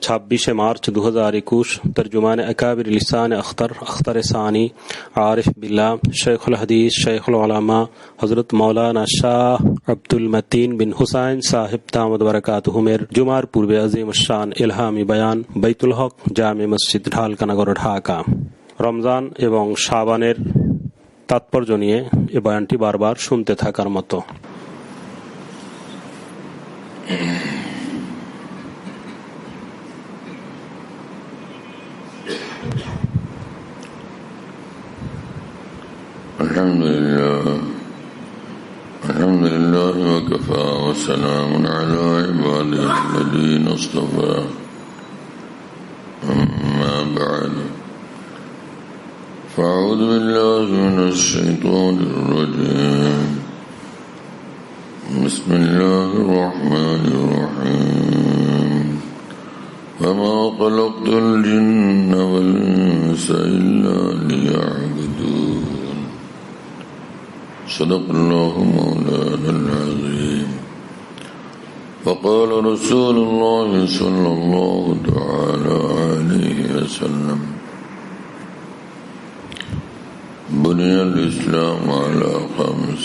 26 मार्च 2021 तर्जुमान अकाबिर लिसान अख्तर सानी आरिफ बिल्ला शेखुल हदीस शेखुल उलमा हजरत मौलाना शाह अब्दुल मतीन बिन हुसैन साहिब दामद बरकातुहुमेर जुमार पूर्वे अजीम शान इल्हामी बयान बैतुल हक जामे मस्जिद ढालकानगर ढाका। रमजान एवं शाबानेर तात्पर्य निये ए बयानटी बारबार शुनते थाकार मतो। अल्हम्दुलिल्लाह वकफा वसलामुन अला इबादिहिल्लज़ीना इस्तफ़ा अम्मा बअद फ़अऊज़ु बिल्लाहि मिनश शैतानिर रजीम बिस्मिल्लाहिर रहमानिर रहीम वमा ख़लक़तुल जिन्ना वल इंसा इल्ला लियअबुदून सदक़ल्लाहु मौलाना अज़ीम। वक़ाल रसूलुल्लाह सल्लल्लाहु तआला अलैहि वसल्लम बुनियल इस्लाम अला ख़म्स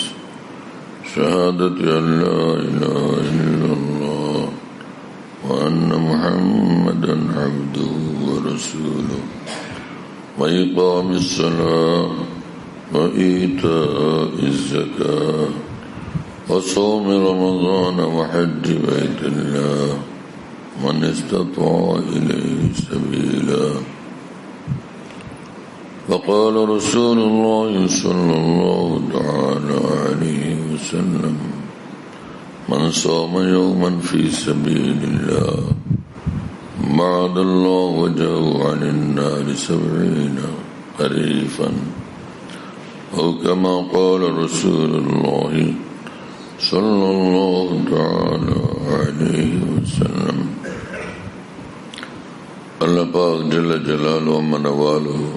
शहादति अल्ला इलाहा इल्लल्लाह व अन्ना मुहम्मदन अब्दुहु व रसूलुहु व इक़ामिस सलाह وإيتاء الزكاة وصوم رمضان وحج بيت الله من استطاع إليه سبيلا. وقال رسول الله صلى الله تعالى عليه وسلم من صام يوما في سبيل الله بعد الله وجهه عن النار 70 خريفا أو كما قال رسول الله صلى الله تعالى عليه وسلم। আল্লাহ পাক জাল্লা জালালুহু ওয়া মানাওয়ালুহু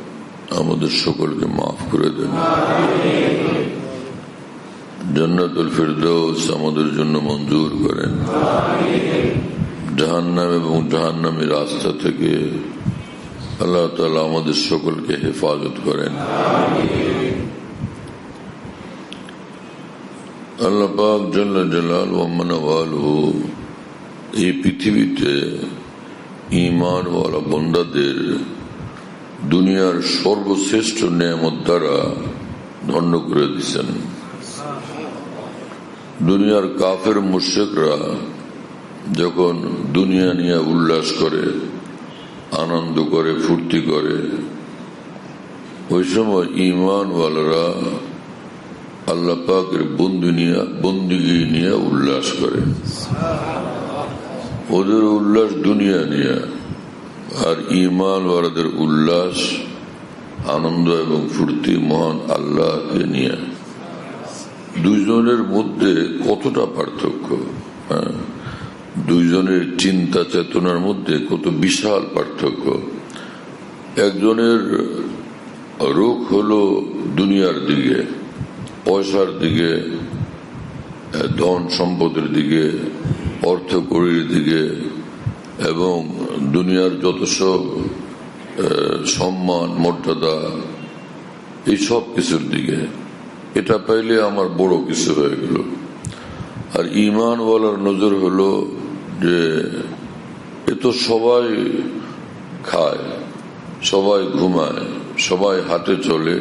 আমাদের সকলকে মাফ করে দেন, জান্নাতুল ফিরদৌস আমাদের জন্য মঞ্জুর করেন, জাহান্নাম এবং জাহান্নামী রাস্তা থেকে আল্লাহ তাআলা আমাদের সকলকে হেফাজত করেন। আল্লাহ পাক জাল্লা জালালুহু ওয়া মানাওয়ালুহু এই পৃথিবীতে ঈমানওয়ালা বান্দাদের দুনিয়ার সর্বশ্রেষ্ঠ নেয়ামত দ্বারা ধন্য করে দিয়েছেন। দুনিয়ার কাফের মুশরিকরা যখন দুনিয়া নিয়ে উল্লাস করে, আনন্দ করে, ফুর্তি করে, ওই সময় ঈমানওয়ালারা আল্লাহ পাকের বন্দিগি নিয়ে উল্লাস করে। ওদের উল্লাস দুনিয়া নিয়ে, আর ঈমানওয়ালাদের উল্লাস, আনন্দ এবং ফুর্তি মহান আল্লাহকে নিয়ে। দুইজনের মধ্যে কতটা পার্থক্য! দুইজনের চিন্তা চেতনার মধ্যে কত বিশাল পার্থক্য। একজনের রুখ হলো দুনিয়ার দিকে, পয়সার দিকে, ধন সম্পদের দিকে, অর্থকড়ির দিকে এবং দুনিয়ার যত সব সম্মান মর্যাদা, এই সব কিছুর দিকে। এটা পাইলে আমার বড় কিছু হয়ে গেল। আর ঈমানওয়ালার নজর হলো যে এ তো সবাই খায়, সবাই ঘুমায়, সবাই হাঁটে চলে,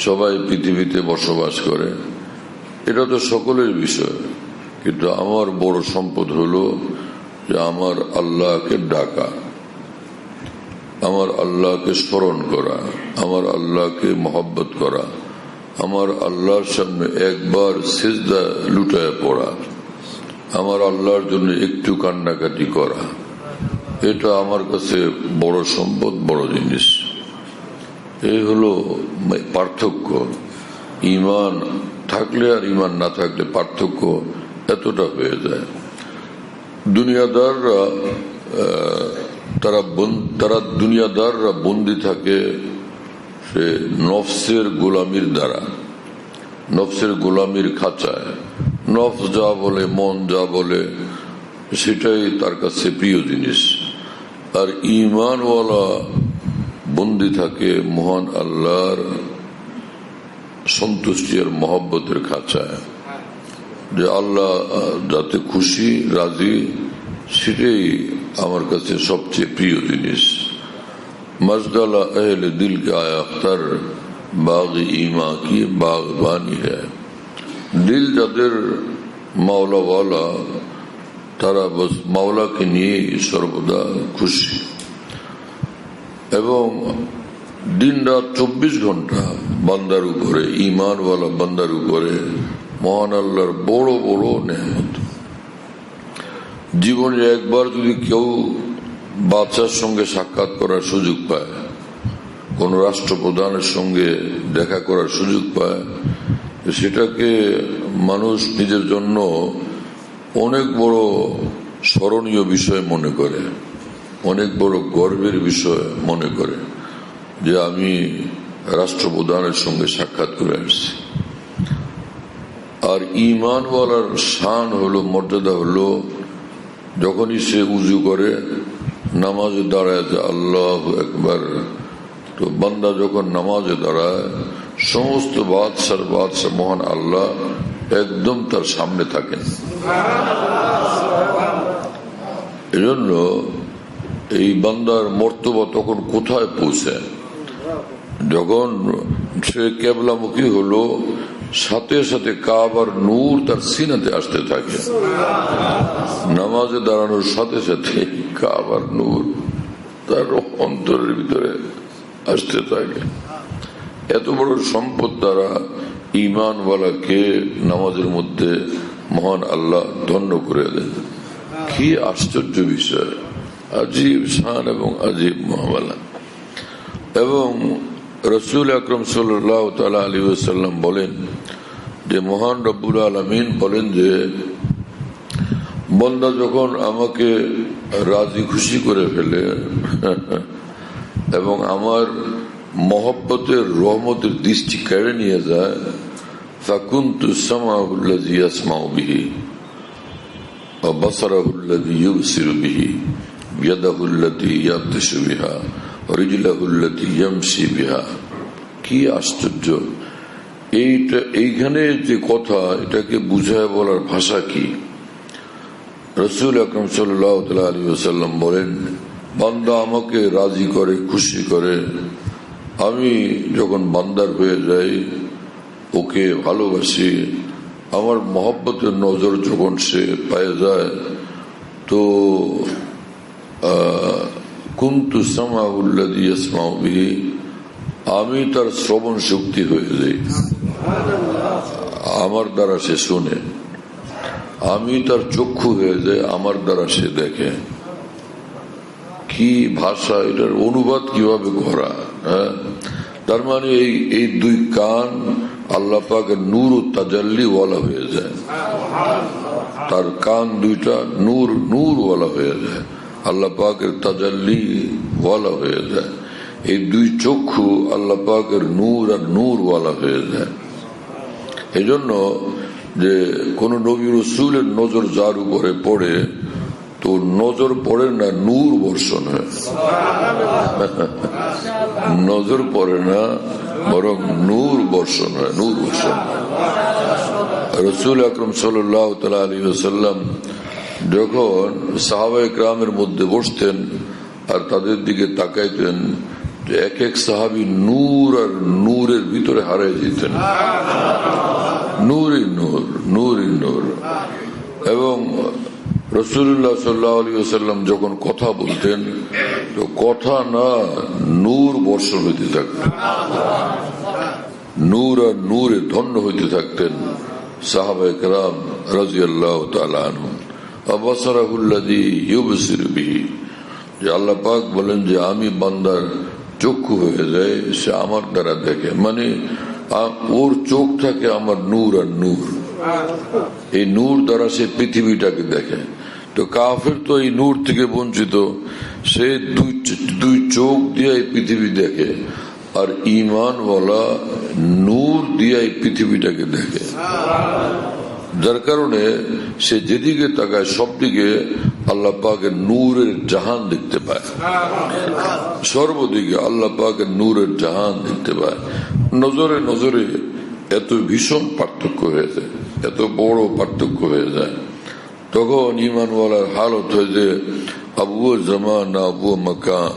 সবাই পৃথিবীতে বসবাস করে, এটা তো সকলের বিষয়। কিন্তু আমার বড় সম্পদ হলো যে আমার আল্লাহকে ডাকা, আমার আল্লাহকে স্মরণ করা, আমার আল্লাহকে মহব্বত করা, আমার আল্লাহর সামনে একবার সিজদা লুটায় পড়া, আমার আল্লাহর জন্য একটু কান্নাকাটি করা। এটা আমার কাছে বড় সম্পদ, বড় জিনিস। এই হলো পার্থক্য। ঈমান থাকলে আর ঈমান না থাকলে পার্থক্য এতটা হয়ে যায়। দুনিয়াদাররা দুনিয়াদাররা বন্দী থাকে সে নফসের গোলামির দ্বারা, নফসের গোলামির খাঁচায়। নফস যা বলে, মন যা বলে, সেটাই তার কাছে প্রিয় জিনিস। আর ঈমানওয়ালা বন্দী থাকে মহান আল্লাহর সন্তুষ্টি আর মহব্বতের খাঁচায়, যে আল্লাহ যাতে খুশি রাজি সেটাই আমার কাছে সবচেয়ে প্রিয় জিনিস। मजदला अहले दिल के आया अख्तर बाग ईमा की बागबानी है। दिल যাদের মাওলাওয়ালা তারা বস মাওলাকে নিয়ে সর্বদা খুশি, এবং দিন রাত 24 ঘন্টা বান্দার উপরে, ঈমানওয়ালা বান্দার উপরে মহান আল্লাহর বড় বড় নেয়ামত। জীবনে একবার যদি কেউ বাদশার সঙ্গে সাক্ষাৎ করার সুযোগ পায়, কোন রাষ্ট্রপ্রধানের সঙ্গে দেখা করার সুযোগ পায়, সেটাকে মানুষ নিজের জন্য অনেক বড় স্মরণীয় বিষয় মনে করে, অনেক বড় গর্বের বিষয় মনে করে যে আমি রাষ্ট্রপ্রধানের সঙ্গে সাক্ষাৎ করে আসছি। আর ঈমানওয়ালার শান হলো, মর্যাদা হলো, যখনই সে উজু করে নামাজে দাঁড়ায় যে আল্লাহু আকবার, তো বান্দা যখন নামাজে দাঁড়ায় সমস্ত বাদশার বাদশা মহান আল্লাহ একদম তার সামনে থাকেন। এজন্য এই বান্দার মর্তবা তখন কোথায় পৌঁছে, যখন সে কেবলামুখী হলো সাথে সাথে কাবার নূর তার সিনাতে আসতে থাকে। নামাজে দাঁড়ানোর সাথে সাথে কাবার নূর তার অন্তরের ভিতরে আসতে থাকে। এত বড় সম্পদ দ্বারা ঈমানওয়ালাকে নামাজের মধ্যে মহান আল্লাহ ধন্য করে দেন। কি আশ্চর্য বিষয়, আজীব শান এবং আজীব মুআমালা। এবং রাসূল আকরাম সাল্লাল্লাহু তাআলা আলাইহি ওয়াসাল্লাম বলেন যে মহান রব্বুল আলামিন বলেন যে বান্দা যখন আমাকে রাজি খুশি করে ফেলে এবং আমার মহব্বতের রহমতের দৃষ্টি কেড়ে নিয়ে যায়, ফাকুনতু সামাউল্লাযী ইয়াসমাউ বিহি ওয়া বাসারাহুল্লাযী ইউবসিরু বিহি ইয়াদাহুল্লাতী ইয়াবতিশু বিহা ওয়া রিজলাহুল্লাতী ইয়ামশি বিহা। কি আশ্চর্য! এইখানে যে কথা, এটাকে বুঝায় বলার ভাষা কি? রাসূল আকরাম সাল্লাল্লাহু আলাইহি ওয়াসাল্লাম বলেন, বান্দা আমাকে রাজি করে, খুশি করে, আমি যখন বান্দার হয়ে যাই, ওকে ভালোবাসি, আমার মহব্বতের নজর যখন সে পেয়ে যায়, তো কুনতু সামাউল্লাযী ইয়াসমাউ বিহি, আমি তার শ্রবণ শক্তি হয়ে যাই, আমার দ্বারা সে শুনে। আমি তার চক্ষু হয়ে যায়, আমার দ্বারা সে দেখে। কি ভাষা! এটার অনুবাদ কিভাবে করা? তার মানে এই দুই কান আল্লাহ পাকের নূর ও তাজাল্লি ওয়ালা হয়ে যায়, তার কান দুইটা নূর নূর ওয়ালা হয়ে যায়, আল্লাহ পাকের তাজাল্লি ওয়ালা হয়ে যায়। এই দুই চক্ষু আল্লাহ পাকের নূর আর নূর ওয়ালা হয়ে যায়। এই জন্য যে কোন নবী রাসূলের নজর যার উপরে পড়ে, তো নজর পড়ে না, নূর বর্ষণ হয়। নজর পড়ে না, বরং নূর বর্ষণ হয়, নূর বর্ষণ। রাসূল আকরাম সাল্লাল্লাহু তাআলা আলাইহি ওয়াসাল্লাম যখন সাহাবায়ে কেরামের মধ্যে বসতেন আর তাদের দিকে তাকাইতেন, এক এক সাহাবী নূর আর নূরের ভিতরে হারিয়ে যেতেন, নূরই নূর, নূরই নূর। এবং রাসূলুল্লাহ সাল্লাল্লাহু আলাইহি ওয়াসাল্লাম যখন কথা বলতেন, তো কথা না, নূর বর্ষণ হইতে থাকতেন, নূর আর নূরে ধন্য হইতে থাকতেন সাহাবায়ে কেরাম রাদিয়াল্লাহু তাআলা আনহুম। আবাসারাহুল্লাযী ইউবসিরু বিহি, যে আল্লাহ পাক বলেন যে আমি বান্দার চক্ষু হয়ে যায়, সে আমার দ্বারা দেখে, মানে ওর চোখ থাকে আমার নূর আর নূর, এই নূর দ্বারা সে পৃথিবীটাকে দেখে। তো কাফের তো এই নূর থেকে বঞ্চিত, সে দুই চোখ দিয়ে এই পৃথিবী দেখে, আর ঈমানওয়ালা নূর দিয়ে এই পৃথিবীটাকে দেখে। যার কারণে সে যেদিকে তাকায় সব দিকে আল্লাহ পাকের নূরের জাহান দেখতে পায়, সর্বদিকে আল্লাহ পাকের নূরের জাহান দেখতে পায়। নজরে নজরে এত ভীষণ পার্থক্য হয়ে যায়, এত বড় পার্থক্য হয়ে যায়, তখন ইমানওয়ালার হালত হয় যে अब वो जमा ना वो मकान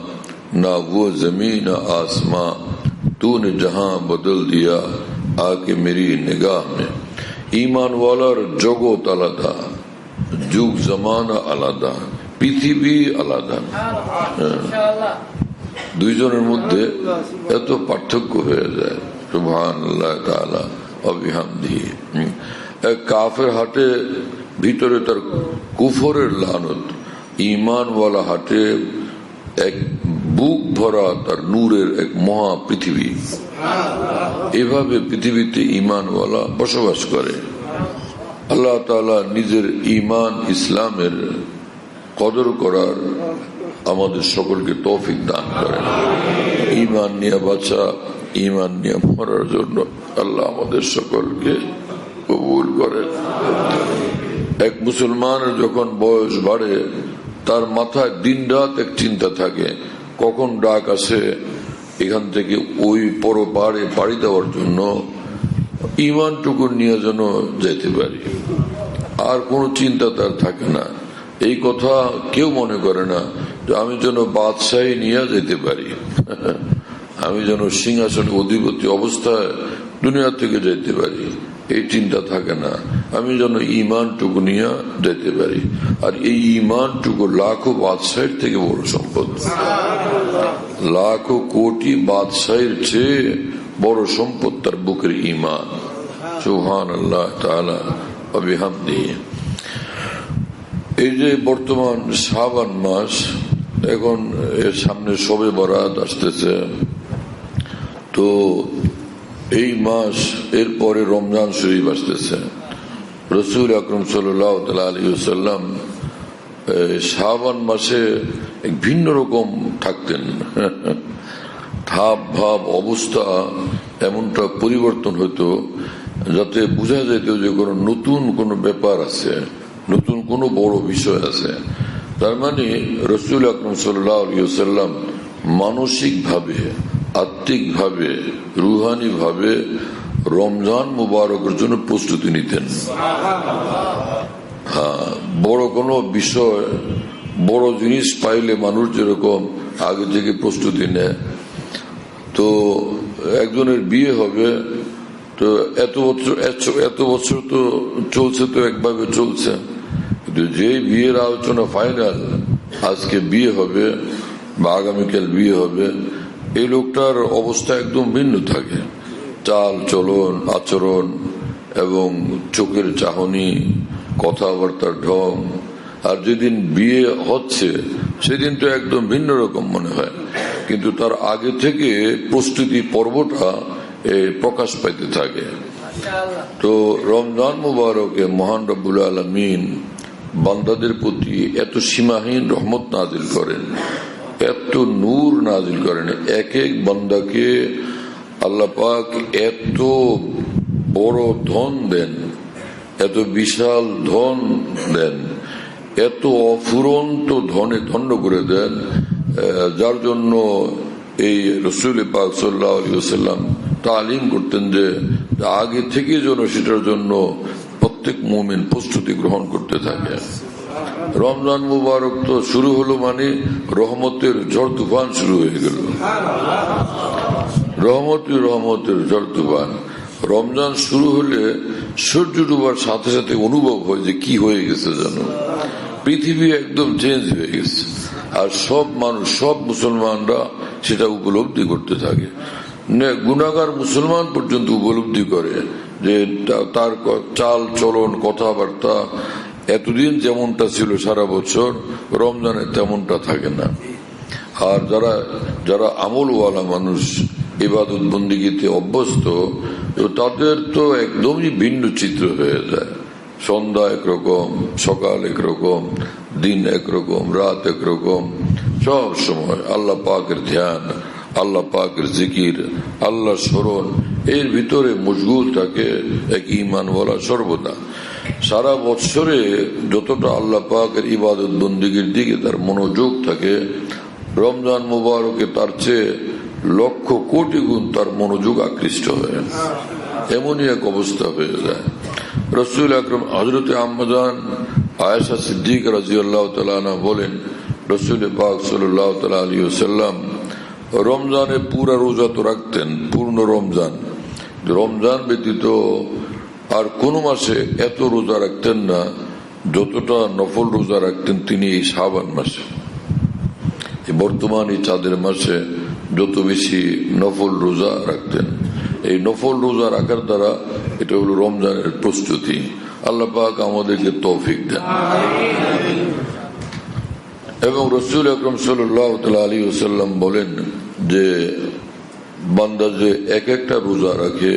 ना वो जमीन ना आसमां तूने जहां बदल दिया आके मेरी निगाह में। ईमान वालार जगत आलादा, যুগ জামানা আলাদা, পৃথিবী আলাদা, দুইজনের মধ্যে এত পার্থক্য হয়ে যায়। সুবহানাল্লাহ তাআলা ওয়া বিহামদিহি। এক কাফের হাটে ভিতরে তার কুফরের লানত, ঈমানওয়ালা হাটে এক বুক ভরা তার নূরের এক মহা পৃথিবী। এভাবে পৃথিবীতে ঈমানওয়ালা বসবাস করে। আল্লাহ তাআলা নিজের ঈমান ইসলামের কদর করার আমাদের সকলকে তৌফিক দান করেন। ঈমান নিয়ে বাঁচা, ঈমান নিয়ে মরার জন্য আল্লাহ আমাদের সকলকে কবুল করেন। এক মুসলমানের যখন বয়স বাড়ে তার মাথায় দিনরাত এক চিন্তা থাকে, কখন ডাক আসে এখান থেকে ওই পরপারে পাড়ি দেওয়ার জন্য, ঈমানটুকু নিয়ে যেন যেতে পারি। আর কোন চিন্তা তার থাকে না। এই কথা কেউ মনে করে না যে আমি যেন বাদশাহী নিয়ে যেতে পারি, আমি যেন সিংহাসনে অধিপতি অবস্থায় দুনিয়া থেকে যেতে পারি, এই চিন্তা থাকে না। আমি যেন ঈমানটুকু নিয়ে যেতে পারি। আর এই ঈমানটুকু লাখো বাদশাহের থেকে বড় সম্পদ, লাখো কোটি বাদশাহের চেয়ে বড় সম্পদ তার বুকের ঈমান। সুবহানাল্লাহ তাআলা ওয়া বিহামদিহি। এই যে বর্তমান শাবান মাস, এখন এর সামনে শবে বরাত আসতেছে, তো এই মাস এরপরে রমজান শরীফ আসতেছে। রাসূল আকরাম সাল্লাল্লাহু আলাইহি ওয়াসাল্লাম শাবান মাসে এক ভিন্ন রকম থাকতেন, ভাব ভাব অবস্থা এমনটা পরিবর্তন হতো যাতে বোঝা যেত যে কোনো নতুন কোনো ব্যাপার আছে, নতুন কোনো বড় বিষয় আছে। তার মানে রাসূল আকরাম সাল্লাল্লাহু আলাইহি ওয়াসাল্লাম মানসিক ভাবে, আত্মিক ভাবে, রুহানি ভাবে রমজান মুবারকের জন্য প্রস্তুতি নিতেন। হ্যাঁ, বড় কোনো বিষয়, বড় জিনিস পাইলে মানুষ যেরকম আগে থেকে প্রস্তুতি নেয়, তো একজনের বিয়ে হবে, তো এত বছর তো চলছে, তো একভাবে চলছে, কিন্তু যে বিয়ের আলোচনা ফাইনাল, আজকে বিয়ে হবে বা আগামীকাল বিয়ে হবে, এই লোকটার অবস্থা একদম ভিন্ন থাকে। চাল চলন, আচরণ এবং চোখের চাহনি, কথাবার্তার ঢং। আর যেদিন বিয়ে হচ্ছে সেদিন তো একদম ভিন্ন রকম মনে হয়, কিন্তু তার আগে থেকে প্রস্তুতি পর্বটা প্রকাশ পাইতে থাকে। তো রমজান মুবারকে মহান রব্বুল আলামিন বান্দাদের প্রতি এত সীমাহীন রহমত নাজিল করেন, এত নূর নাজিল করেন। এক এক বান্দাকে আল্লাহ পাক এত বড় ধন দেন, এত বিশাল ধন দেন, এত অফুরন্ত ধনে ধন্য করে দেন, যার জন্য এই রাসূল পাক সাল্লাল্লাহু আলাইহি ওয়াসাল্লাম তালিম করতেন যে আগে থেকে যেন সেটার জন্য প্রত্যেক মুমিন প্রস্তুতি গ্রহণ করতে থাকে। রমজান মুবারক তো শুরু হলো মানে রহমতের ঝড় তুফান শুরু হয়ে গেল, রহমতের ঝড় তুফান। রমজান শুরু হলে সূর্য ডুবার সাথে সাথে অনুভব হয় যে কি হয়ে গেছে জানো, পৃথিবী একদম চেঞ্জ হয়ে গেছে। আর সব মানুষ, সব মুসলমানরা সেটা উপলব্ধি করতে থাকে। গুনাহগার মুসলমান পর্যন্ত উপলব্ধি করে যে তার চাল চলন, কথাবার্তা এতদিন যেমনটা ছিল সারা বছর, রমজানে তেমনটা থাকে না। আর যারা আমলওয়ালা মানুষ, ইবাদত বন্দিগিতে অভ্যস্ত, তাদের তো একদমই ভিন্ন চিত্র হয়ে যায়। সন্ধ্যা একরকম, সকাল একরকম, দিন একরকম, রাত একরকম, সব সময় আল্লাহ পাকের ধ্যান, আল্লাহ পাকের জিকির, আল্লাহ স্মরণ, এর ভিতরে মশগুল থাকে এক ঈমানওয়ালা সর্বদা। সারা বছরে যতটা আল্লাহ পাকের ইবাদত বন্দেগীর দিকে তার মনোযোগ থাকে, রমজান মুবারকে তার চেয়ে লক্ষ কোটি গুণ তার মনোযোগ আকৃষ্ট হয়। এমনই এক অবস্থা হয়ে যায়। রাসূল আকরাম হযরত আম্মাজান আয়েশা সিদ্দিকা রাদিয়াল্লাহু তাআলা আনহা বলেন, রাসূল পাক সাল্লাল্লাহু তাআলা আলাইহি ওয়াসাল্লাম রমজানে পুরা রোজা তো রাখতেন, পূর্ণ রমজান। রমজান ব্যতীত আর কোন মাসে এত রোজা রাখতেন না যতটা নফল রোজা রাখতেন তিনি এই শাবান মাসে। বর্তমান এই চাঁদের মাসে যত বেশি নফল রোজা রাখতেন। এই নফল রোজা রাখার দ্বারা এটা হলো রমজানের প্রস্তুতি। আল্লাহ পাক আমাদেরকে তৌফিক দেন। এবং রাসূল আকরাম সাল্লাল্লাহু আলাইহি ওয়াসাল্লাম বলেন যে বান্দা যে এক একটা রোজা রাখে,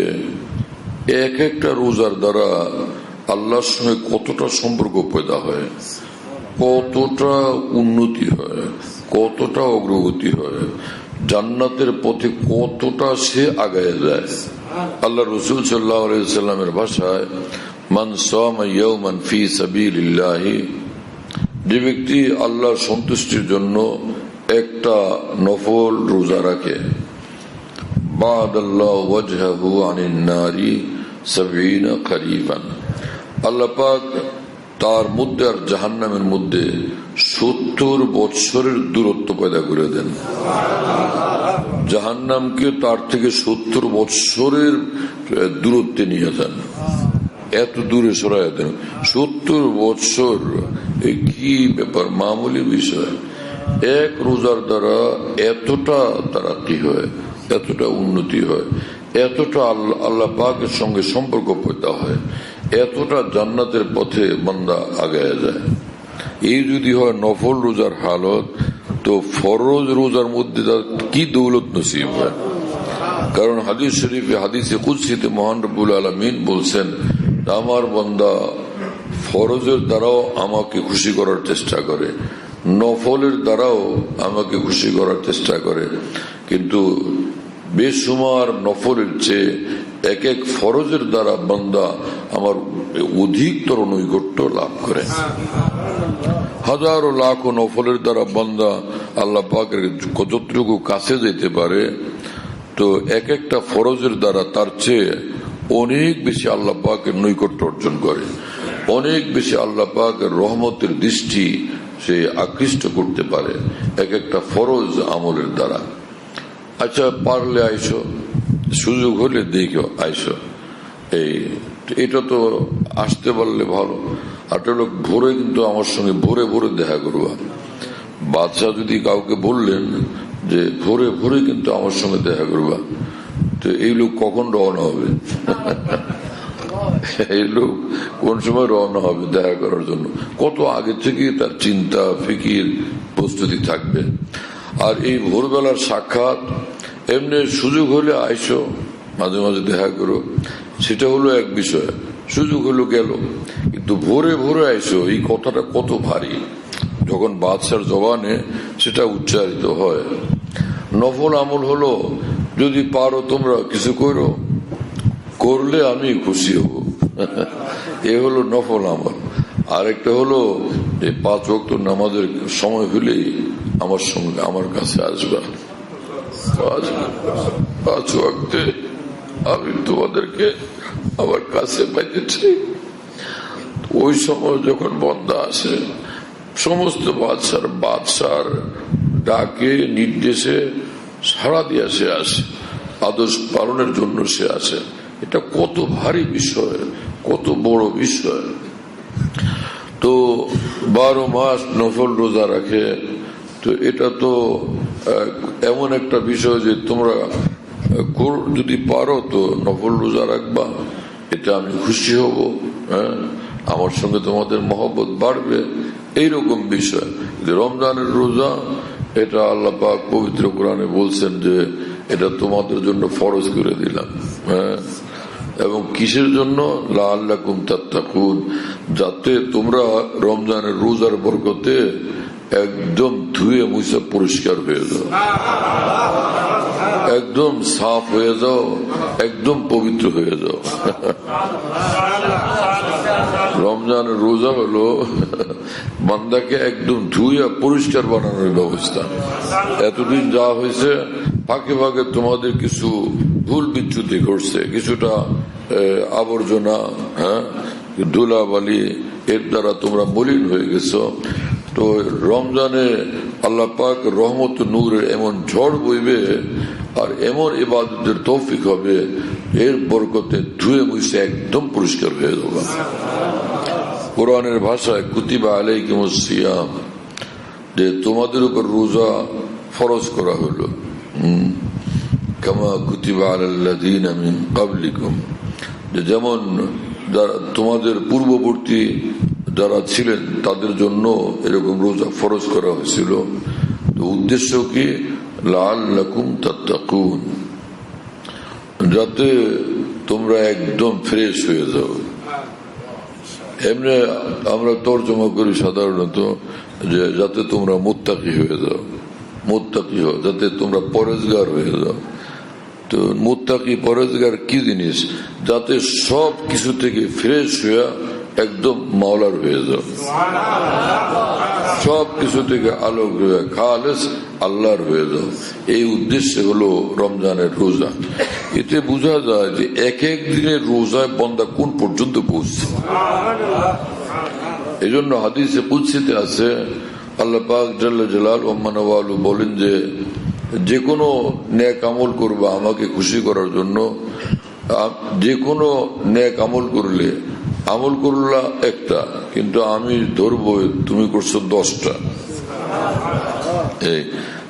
এক একটা রোজার দ্বারা আল্লাহর সঙ্গে কতটা সম্পর্ক পয়দা হয়, কতটা উন্নতি হয়, কতটা অগ্রগতি হয়, জান্নাতের পথে কতটা সে আগায় যায়। আল্লাহ রাসূল সাল্লাল্লাহু আলাইহি ওয়াসাল্লামের ভাষায়, মান সামা ইয়াওমান ফি সাবিলিল্লাহ, যে ব্যক্তি আল্লাহর সন্তুষ্টির জন্য একটা নফল রোজা রাখে, বাদাল্লাহু ওয়াজহাহু আনিন নারি 70 খরিফান, আল্লাহ পাক তার মধ্যে আর জাহান্নামের মধ্যে 70 বছরের দূরত্ব পয়দা করে দেন। জাহান্নামকে তার থেকে 70 বছরের দূরত্বে নিয়ে যান, এত দূরে সরাই দেন। 70 বছর, কি ব্যাপার, মামুলি বিষয়। এক রোজার দ্বারা এতটা তারাক্কি হয়, এতটা উন্নতি হয়, এতটা আল্লাহ পাকের সঙ্গে সম্পর্ক পয়দা হয়, এতটা জান্নাতের পথে বান্দা আগায় যায়। এই যদি হয় নফল রোজার হালত, তো ফরজ রোজার মধ্যে তার কি দৌলত নসিব হয়। কারণ হাদিস শরীফে, হাদিসে কুদসিতে মহান রব্বুল আলামিন বলছেন, আমার বান্দা ফরজের দ্বারাও আমাকে খুশি করার চেষ্টা করে, নফলের দ্বারাও আমাকে খুশি করার চেষ্টা করে, কিন্তু বেশুমার নফলের চেয়ে এক এক ফরজের দ্বারা বান্দা আমার অধিকতর নৈকট্য লাভ করে। হাজারো লাখ নফলের দ্বারা বান্দা আল্লাহ পাকের কতটুকু কাছে যেতে পারে, তো এক একটা ফরজের দ্বারা তার চেয়ে অনেক বেশি আল্লাহ পাকের নৈকট্য অর্জন করে, অনেক বেশি আল্লাহ পাকের রহমতের দৃষ্টি সে আকৃষ্ট করতে পারে এক একটা ফরজ আমলের দ্বারা। আচ্ছা, পারলে আইসো, সুযোগ হলে দেখো আইসো। এটা তো আসতে পারলে ভালো। আর লোক ভোরে কিন্তু আমার সঙ্গে ভোরে ভোরে দেখা করবা। বাদশাহ যদি কাউকে বললেন যে ভোরে ভোরে কিন্তু আমার সঙ্গে দেখা করবা, তো এই লোক কখন রওনা হবে? এই লোক কোন সময় রওনা হবে দেখা করার জন্য? কত আগে থেকে তার চিন্তা ফিকির প্রস্তুতি থাকবে। আর এই ভোরবেলার সাক্ষাৎ, এমনি সুযোগ হলে আইসো, মাঝে মাঝে দেখা করো, সেটা হলো এক বিষয়, সুযোগ হলো গেল। কিন্তু ভোরে ভোরে আইসো, এই কথাটা কত ভারী যখন বাদশার জবানে সেটা উচ্চারিত হয়। নফল আমল হলো, যদি পারো তোমরা কিছু করো, করলে আমি খুশি হব, এ হলো নফল আমল। আরেকটা হলো যে 5 ওয়াক্ত নামাজের সময় হলেই আমার সঙ্গে আমার কাছে আসবা, 5 ওয়াক্তে আমি তোমাদেরকে আমার কাছে পাইতেছি। ওই সময় যখন বন্দা আসে, সমস্ত বাদশার ডাকে নির্দেশে সাড়া দিয়ে সে আসে, আদর্শ পালনের জন্য সে আসে। এটা কত ভারী বিষয়, কত বড় বিষয়। তো 12 মাস নফল রোজা রাখে, তো এটা তো এমন একটা বিষয় যে তোমরা যদি পারো তো নফল রোজা রাখবা, এটা আমি খুশি হব, হ্যাঁ, আমার সঙ্গে তোমাদের মহব্বত বাড়বে, এইরকম বিষয়। রমজানের রোজা, এটা আল্লাহ পাক পবিত্র কোরআনে বলছেন যে এটা তোমাদের জন্য ফরজ করে দিলাম, হ্যাঁ। এবং কিসের জন্য? লাআল্লাকুম তাত্তাকুন, যাতে তোমরা রমজানের রোজার বরকতে একদম ধুয়ে মুছে পরিষ্কার হয়ে যাও, একদম সাফ হয়ে যাও, একদম পবিত্র হয়ে যাও। রমজানের রোজা হলো বান্দাকে একদম ধুয়ে পরিষ্কার বানানোর ব্যবস্থা। এতদিন যা হয়েছে ফাঁকে ফাঁকে তোমাদের কিছু ভুল বিচ্যুতি ঘটছে, কিছুটা আবর্জনা, ধুলাবালি, এর দ্বারা তোমরা মলিন হয়ে গেছো। তো রমজানে আল্লাহ পাক রহমত নূরের এমন ঝড় বইবে আর এমন ইবাদতের তৌফিক হবে, এর বরকতে ধুয়ে মুছে একদম পরিষ্কার হয়ে যাবে। কোরআনের ভাষায় কুতিবা আলাইকুমুস সিয়াম, যে তোমাদের উপর রোজা ফরজ করা হলো, কামা কুতিবা আলাল্লাযীনা মিন ক্বাবলিকুম, যে যেমন তোমাদের পূর্ববর্তী যারা ছিলেন তাদের জন্য এরকম রোজা ফরজ করা হয়েছিল। তো উদ্দেশ্য কি? লাআল্লাকুম তাত্তাকুন, যাতে তোমরা একদম ফ্রেশ হয়ে যাও। এমনি আমরা তর্জমা করি সাধারণত যে যাতে তোমরা মুত্তাকি হয়ে যাও, মুত্তাকি হও, যাতে তোমরা পরেজগার হয়ে যাও। তো মুত্তাকি পরেজগার কি জিনিস? যাতে সব কিছু থেকে ফ্রেশ হয়ে একদম মাওলার হয়ে যাও, সব কিছু থেকে আলোক হয়ে খালেস আল্লাহর হয়ে যাও। এই উদ্দেশ্য হলো রমজানের রোজা। এতে বোঝা যায় যে এক এক দিনের রোজায় বান্দা কোন পর্যন্ত পৌঁছছে। এই জন্য হাদিসে কুদসিতে আছে, আল্লাহ পাক জাল্লা জালাল ওয়া মানওয়ালু বলেন যে যে কোনো নেক আমল করবা আমাকে খুশি করার জন্য, যে কোনো নেক আমল করলে, আমল করলা একটা কিন্তু আমি ধরবো তুমি করছো 10টা, এই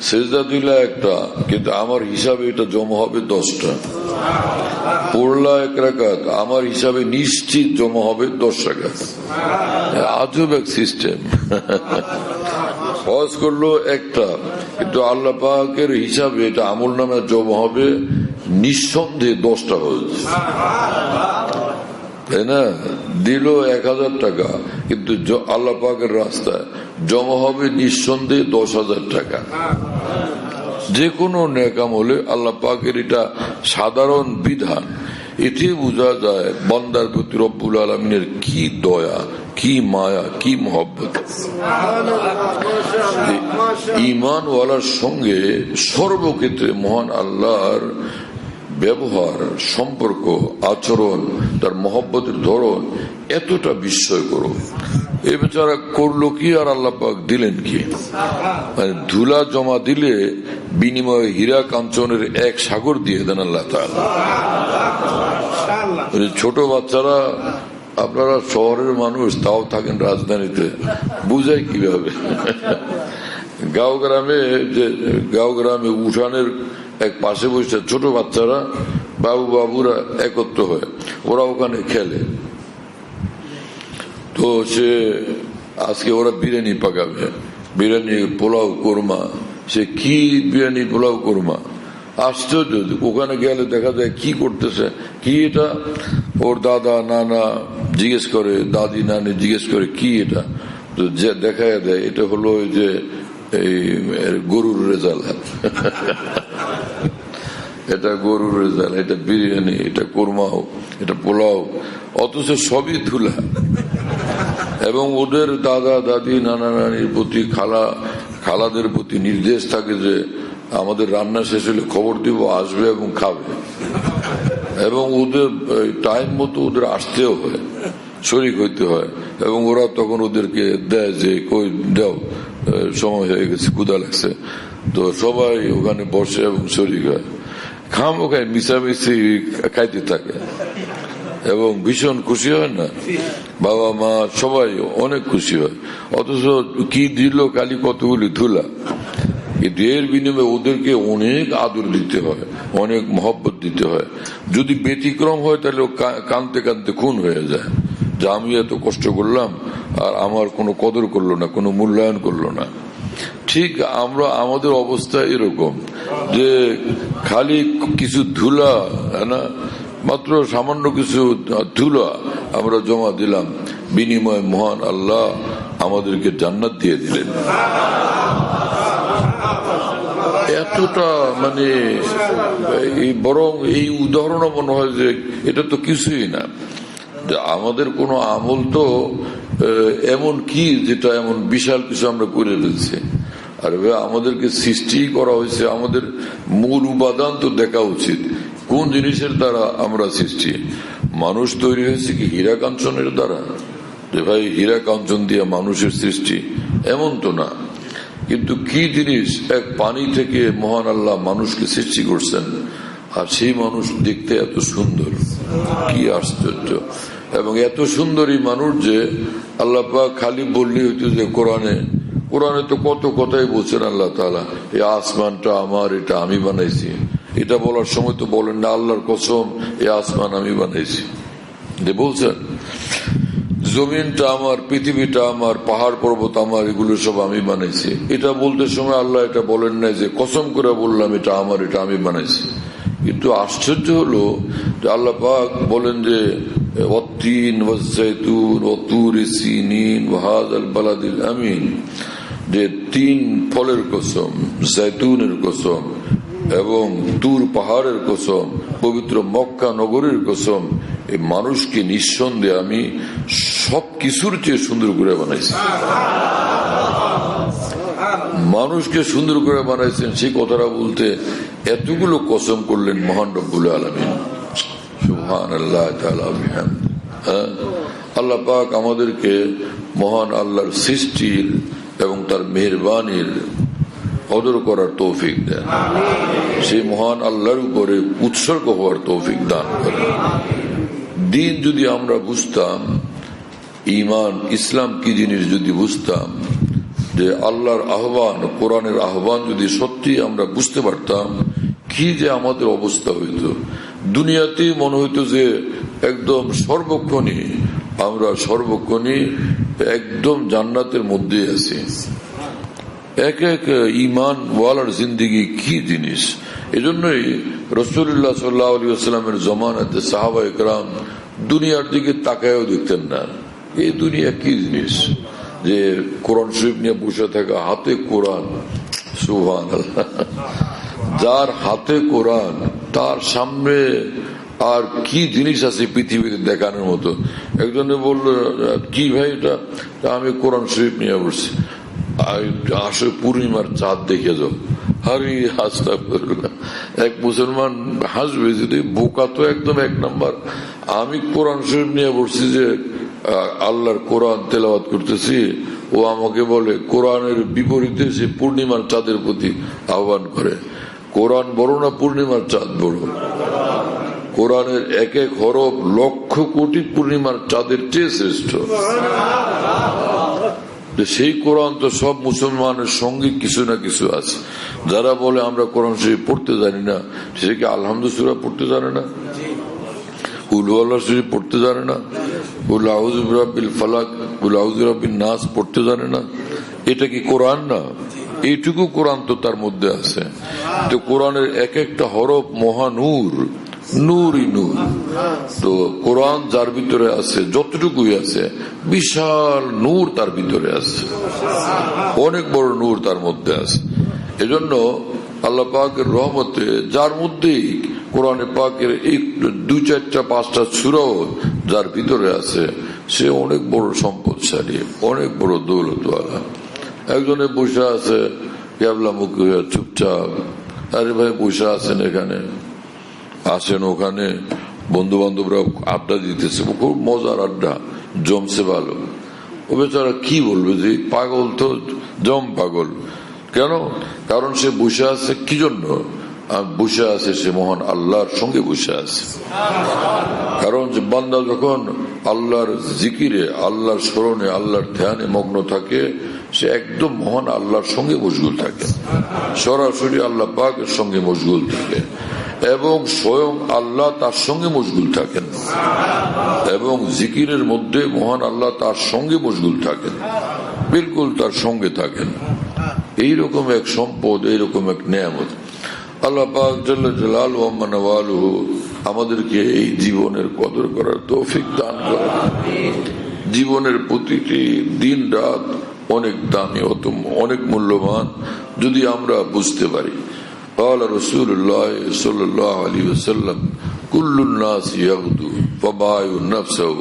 সেজদা দিলা একটা কিন্তু আমার হিসাবে এটা জমা হবে 10টা, পড়লা 1 রাকাত আমার হিসাবে নিশ্চিত জমা হবে 10 রাকাত। আজব এক সিস্টেম। হজ করলো একটা কিন্তু আল্লাহ পাকের হিসাবে এটা আমল নামে জমা হবে নিঃসন্দেহে 10টা হজ, তাই না? দিল 1000 টাকা কিন্তু আল্লাহ পাকের রাস্তায় জমা হবে নিঃসন্দেহে 10,000 টাকা। যে কোনো নেক আমলে আল্লাহ পাকের এটা সাধারণ বিধান। এতে বোঝা যায় বান্দার প্রতি রব্বুল আলামিনের কি দয়া, কি মায়া, কি মহব্বত। ঈমানওয়ালার সঙ্গে সর্বক্ষেত্রে মহান আল্লাহর ব্যবহার, সম্পর্ক, আচরণ, তার মহব্বতের ধরন এতটা বিস্ময় করো। এ বেচারা করলো কি আর আল্লাহ পাক দিলেন কি? মানে ধুলা জমা দিলে বিনিময়ে হীরা কাঞ্চনের এক সাগর দিয়ে দেন আল্লাহ তাআলা। ছোট বাচ্চারা, আপনারা শহরের মানুষ তাও থাকেন রাজধানীতে, বুঝাই কিভাবে? গাঁও গ্রামে উঠানের এক পাশে বসে ছোট বাচ্চারা, বাবুরা একত্র হয়, ওরা ওখানে খেলে। তো সে আজকে ওরা বিরিয়ানি পাকাবে, বিরিয়ানি, পোলাও, কোরমা। সে কি বিরিয়ানি, পোলাও, কোরমা? আশ্চর্য। ওখানে গেলে দেখা যায় কি করতেছে, কি এটা? ওর দাদা নানা জিজ্ঞেস করে, দাদি নানি জিজ্ঞেস করে কি এটা, তো দেখা দেয় এটা হলো ওই যে এই গরুর রেজাল্ট। এটা গরুর রেজাল্ট, এটা বিরিয়ানি, এটা কোরমাও, এটা পোলাও, অথচ সবই ধুলা। এবং ওদের দাদা দাদি নানা নানির প্রতি, খালাদের প্রতি নির্দেশ থাকে যে আমাদের রান্না শেষ হলে খবর দিব, আসবে এবং খাবে। এবং ওদের টাইম মতো ওদের আসতেও হয়, শরীক হইতে হয়। এবং ওরা তখন ওদেরকে দেয় যে কই দাও, সময় হয়ে গেছে, ক্ষুধা লাগছে। তো সবাই ওখানে বসে এবং শরীক হয়, খামোখায় মিশামিশি খাইতে থাকে এবং ভীষণ খুশি হয় না? বাবা মা সবাই অনেক খুশি হয়। অথচ কি দিল খালি কতগুলি ধুলা। কিন্তু এর বিনিময়ে ওদেরকে অনেক আদর দিতে হয়, অনেক মহব্বত দিতে হয়। যদি ব্যতিক্রম হয় তাহলে কানতে কানতে খুন হয়ে যায় যে আমি এত কষ্ট করলাম আর আমার কোনো কদর করলো না, কোনো মূল্যায়ন করলো না। ঠিক আমাদের অবস্থা এরকম যে খালি কিছু ধুলা, না মাত্র সামান্য কিছু ধুলা আমরা জমা দিলাম, বিনিময়ে মহান আল্লাহ আমাদেরকে জান্নাত দিয়ে দিলেন। এতটা মানে বরং এই উদাহরণ মনে হয় যে এটা তো কিছুই না, আমাদের কোনো আমল তো এমন কি যেটা এমন বিশাল কিছু আমরা করে ফেলছি। আর আমাদেরকে সৃষ্টি করা হয়েছে, আমাদের মূল উপাদান তো দেখা উচিত কোন জিনিসের দ্বারা আমরা সৃষ্টি। মানুষ তৈরি হয়েছে কি হীরা কাঞ্চনের দ্বারা? যে ভাই হীরা কাঞ্চন দিয়ে মানুষের সৃষ্টি, এমন তো না। কিন্তু কি জিনিস, এক পানি থেকে মহান আল্লাহ মানুষকে সৃষ্টি করছেন, আর সেই মানুষ দেখতে এত সুন্দর, কি আশ্চর্য। এবং এত সুন্দরী মানুষ যে আল্লাহ পাক খালি বললেই হইতো যে কোরআনে তো কত কথাই বলছেন আল্লাহ তাআলা, এই আসমানটা আমার, এটা আমি বানাইছি। এটা বলার সময় তো বলেন না আল্লাহর কসম এই আসমান আমি বানাইছি, যে বলছেন জমিনটা আমার, পৃথিবীটা আমার, পাহাড় পর্বত আমার, এগুলো সব আমি বানাইছি। এটা বলতে সময় আল্লাহ এটা বলেন না যে কসম করে বললাম এটা আমার, এটা আমি বানাইছি। কিন্তু আশ্চর্য হলো যে আল্লাহ পাক বলেন যে ওয়াত্তিন ওয়াজ্জাইতুন ওয়াতুরি সিনিন ওয়াহাযাল বালাদিল আমিন, যে 3 ফলের কসম, জাইতুনের কসম এবং তুর পাহাড়ের কসম, পবিত্র মক্কা নগরীর কসম, এই মানুষকে নিঃসন্দেহে আমি সবকিছুর চেয়ে সুন্দর করে বানাইছি। মানুষকে সুন্দর করে বানাইছেন, সেই কথাটা বলতে এতগুলো কসম করলেন মহান রব্বুল আলামিন। সুবহানাল্লাহ তাআলা বিহামদি। আল্লাহ পাক আমাদেরকে মহান আল্লাহর সৃষ্টির এবং তার মেহেরবানির কদর করার তৌফিক দেন, সেই মহান আল্লাহর উপরে উৎসর্গ হওয়ার তৌফিক দান করেন। দিন যদি আমরা বুঝতাম, ঈমান ইসলাম কি জিনিস যদি বুঝতাম, যে আল্লাহর আহ্বান, কোরআনের আহ্বান যদি সত্যি আমরা বুঝতে পারতাম, কি যে আমাদের অবস্থা হইতো। দুনিয়াতেই মনে হইতো যে একদম সর্বক্ষণই আমরা একদম জান্নাতের মধ্যে আছি। এক এক ঈমান ওয়ালার জিন্দেগি কি জিনিস। এজন্যই রাসূলুল্লাহ সাল্লাল্লাহু আলাইহি ওয়াসাল্লামের জমানাতে সাহাবায়ে কেরাম দুনিয়ার দিকে তাকায়ও দেখতেন না। এই দুনিয়া কি জিনিস, যে কোরআন শরীফ নিয়ে বসে থাকা, হাতে কোরআন। সুবহানাল্লাহ, যার হাতে কোরআন তার সামনে আর কি জিনিস আছে পৃথিবীতে দেখানোর মতো। একজনে বলল কি ভাই এটা, আমি কোরআন শরীফ নিয়ে বসছি, আসলে পূর্ণিমার চাঁদ দেখে যাও। আরে আস্তাগফিরুল্লাহ, এক মুসলমান হাসবে যদি, বোকা তো একদম 1 নাম্বার। আমি কোরআন শরীফ নিয়ে বসছি যে আল্লাহর কোরআন তেলাওয়াত করতেছি, ও আমাকে বলে কোরআনের বিপরীতে সে পূর্ণিমার চাঁদের প্রতি আহ্বান করে। কোরআন বড় না পূর্ণিমার চাঁদ বড়? কোরআনের এক এক হরফ লক্ষ কোটি পূর্ণিমার চাঁদের চেয়ে শ্রেষ্ঠ। সেই কোরআন তো সব মুসলমানের সঙ্গে কিছু না কিছু আছে। যারা বলে আমরা কোরআন শরীফ পড়তে জানি না, সে কি আলহামদুলিল্লাহ সূরা পড়তে জানে না? কুল হুয়াল্লাহু শরীফ পড়তে জানে না? কুল আউযু বিরাব্বিল ফালাক, কুল আউযু বিরাব্বিন নাস পড়তে জানে না? এটা কি কোরআন না? এইটুকু কোরআন তো তার মধ্যে আছে। তো কোরআনের এক একটা হরফ মহানূর, নূরই নূর। তো কোরআন যার ভিতরে আছে, যতটুকুই আছে, বিশাল নূর তার ভিতরে আছে, অনেক বড় নূর তার মধ্যে আছে। এজন্য আল্লাহ পাকের রহমতে যার মধ্যেই কোরআনে পাকের এই 2, 4, 5টা সূরাও যার ভিতরে আছে, সে অনেক বড় সম্পদশালী, অনেক বড় দৌলতওয়ালা। একজনে বসে আছে ক্যাবলা মুখী হয়ে চুপচাপ। আরে ভাই বসে আছেন এখানে, আসেন ওখানে, বন্ধু বান্ধবরা আড্ডা দিতেছে, খুব মজার আড্ডা, জমছে ভালো। ও বেচারা কি বলবে যে পাগল তো জম পাগল। কেন? কারণ সে বসে আছে কি জন্য? বসে আছে সে মহান আল্লাহর সঙ্গে বসে আছে। কারণ যে বান্দা যখন আল্লাহর জিকিরে, আল্লাহর স্মরণে, আল্লাহর ধ্যানে মগ্ন থাকে, সে একদম মহান আল্লাহর সঙ্গে মশগুল থাকে, সরাসরি আল্লাহ পাকের সঙ্গে মশগুল থাকে, এবং স্বয়ং আল্লাহ তার সঙ্গে মশগুল থাকেন, এবং জিকিরের মধ্যে মহান আল্লাহ তার সঙ্গে মশগুল থাকেন, বিলকুল তার সঙ্গে থাকেন। এইরকম এক সম্পদ, এইরকম এক নেয়ামত আল্লাহ পাক জাল্লা জালালুহু ওয়া মানওয়ালুহু আমাদেরকে এই জীবনের কদর করার তৌফিক দান করেন। জীবনের প্রতিটি দিন রাত অনেক দামি, অনেক মূল্যবান যদি আমরা বুঝতে পারি। قال رسول الله صلى الله عليه وسلم كل الناس يغدو فبايع نفسه